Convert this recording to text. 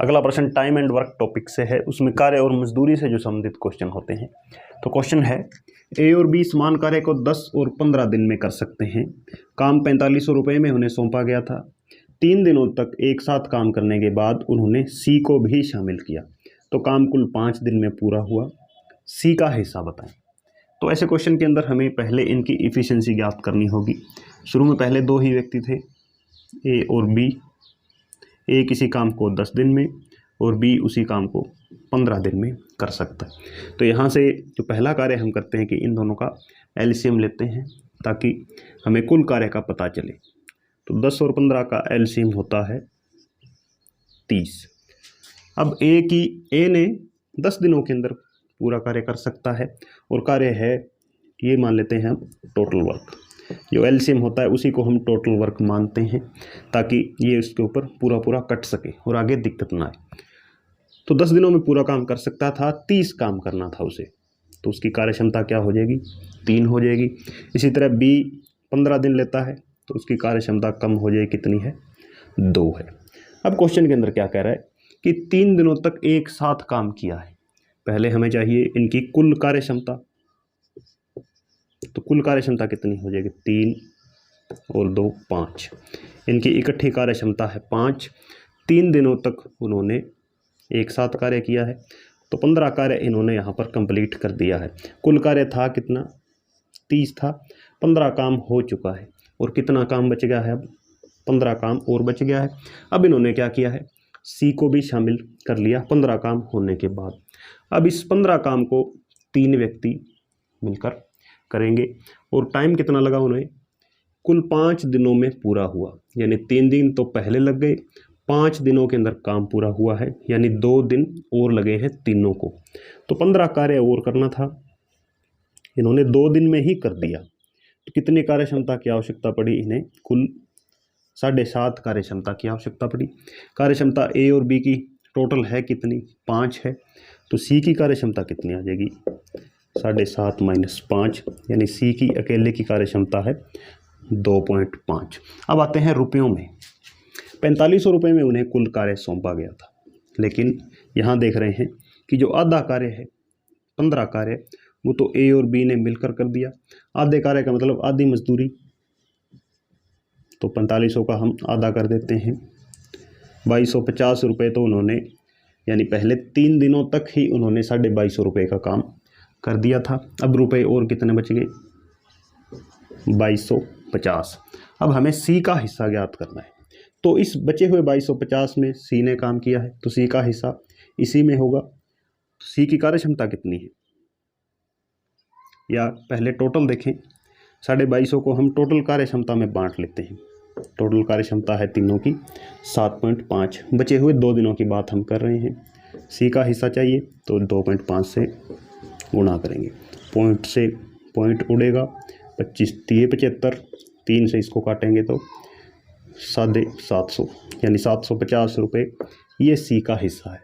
अगला प्रश्न time and work topic से है, उसमें कार्य और मजदूरी से जो संबंधित क्वेश्चन होते हैं। तो क्वेश्चन है ए और बी समान कार्य को 10 और 15 दिन में कर सकते हैं। काम 4500 रुपये में उन्हें सौंपा गया था। 3 दिनों तक एक साथ काम करने के बाद उन्होंने सी को भी शामिल किया, तो काम कुल 5 दिन में पूरा हुआ। सी का हिस्सा बताएं। तो ऐसे क्वेश्चन के अंदर हमें पहले इनकी इफ़िशियंसी ज्ञात करनी होगी। शुरू में पहले 2 ही व्यक्ति थे, ए और बी। ए किसी काम को 10 दिन में और बी उसी काम को 15 दिन में कर सकता है। तो यहाँ से जो पहला कार्य हम करते हैं कि इन दोनों का एलसीएम लेते हैं ताकि हमें कुल कार्य का पता चले। तो 10 और 15 का एलसीएम होता है 30। अब ए ने 10 दिनों के अंदर पूरा कार्य कर सकता है और कार्य है, ये मान लेते हैं हम टोटल वर्क। जो एलसीएम होता है उसी को हम टोटल वर्क मानते हैं ताकि ये इसके ऊपर पूरा पूरा कट सके और आगे दिक्कत ना आए। तो 10 दिनों में पूरा काम कर सकता था, 30 काम करना था उसे, तो उसकी कार्य क्षमता क्या हो जाएगी? 3 हो जाएगी। इसी तरह बी 15 दिन लेता है तो उसकी कार्य क्षमता कम हो जाएगी, कितनी है? 2 है। अब क्वेश्चन के अंदर क्या कह रहा है कि 3 दिनों तक एक साथ काम किया है। पहले हमें चाहिए इनकी कुल कार्य क्षमता, तो कुल कार्य क्षमता कितनी हो जाएगी? 3 और 2 5। इनकी इकट्ठी कार्य क्षमता है 5। 3 दिनों तक उन्होंने एक साथ कार्य किया है, तो 15 कार्य इन्होंने यहाँ पर कंप्लीट कर दिया है। कुल कार्य था कितना? 30 था। 15 काम हो चुका है और कितना काम बच गया है? अब 15 काम और बच गया है। अब इन्होंने क्या किया है? सी को भी शामिल कर लिया 15 काम होने के बाद। अब इस 15 काम को 3 व्यक्ति मिलकर करेंगे और टाइम कितना लगा उन्हें? कुल 5 दिनों में पूरा हुआ, यानी 3 दिन तो पहले लग गए, 5 दिनों के अंदर काम पूरा हुआ है, यानी 2 दिन और लगे हैं तीनों को। तो 15 कार्य और करना था, इन्होंने 2 दिन में ही कर दिया। तो कितनी कार्य क्षमता की आवश्यकता पड़ी इन्हें? कुल 7.5 कार्य क्षमता की आवश्यकता पड़ी। कार्य क्षमता ए और बी की टोटल है कितनी? 5 है। तो सी की कार्य क्षमता कितनी आ जाएगी? 7.5 माइनस 5, यानी सी की अकेले की कार्य क्षमता है 2.5। अब आते हैं रुपयों में। 4500 रुपये में उन्हें कुल कार्य सौंपा गया था, लेकिन यहाँ देख रहे हैं कि जो आधा कार्य है 15 कार्य, वो तो ए और बी ने मिलकर कर दिया। आधे कार्य का मतलब आधी मजदूरी, तो 4500 का हम आधा कर देते हैं। 2250 रुपये तो उन्होंने, यानी पहले 3 दिनों तक ही उन्होंने 2250 रुपये का काम कर दिया था। अब रुपए और कितने बच गए? 2250। अब हमें सी का हिस्सा ज्ञात करना है। तो इस बचे हुए 2250 में सी ने काम किया है, तो सी का हिस्सा इसी में होगा। तो सी की कार्य क्षमता कितनी है? या पहले टोटल देखें, 2250 को हम टोटल कार्य क्षमता में बांट लेते हैं। टोटल कार्य क्षमता है तीनों की 7.5। बचे हुए 2 दिनों की बात हम कर रहे हैं। सी का हिस्सा चाहिए तो 2.5 से गुणा करेंगे। पॉइंट से पॉइंट उड़ेगा, 25 3 75, 3 से इसको काटेंगे तो 750, यानी 750 रुपये ये सी का हिस्सा है।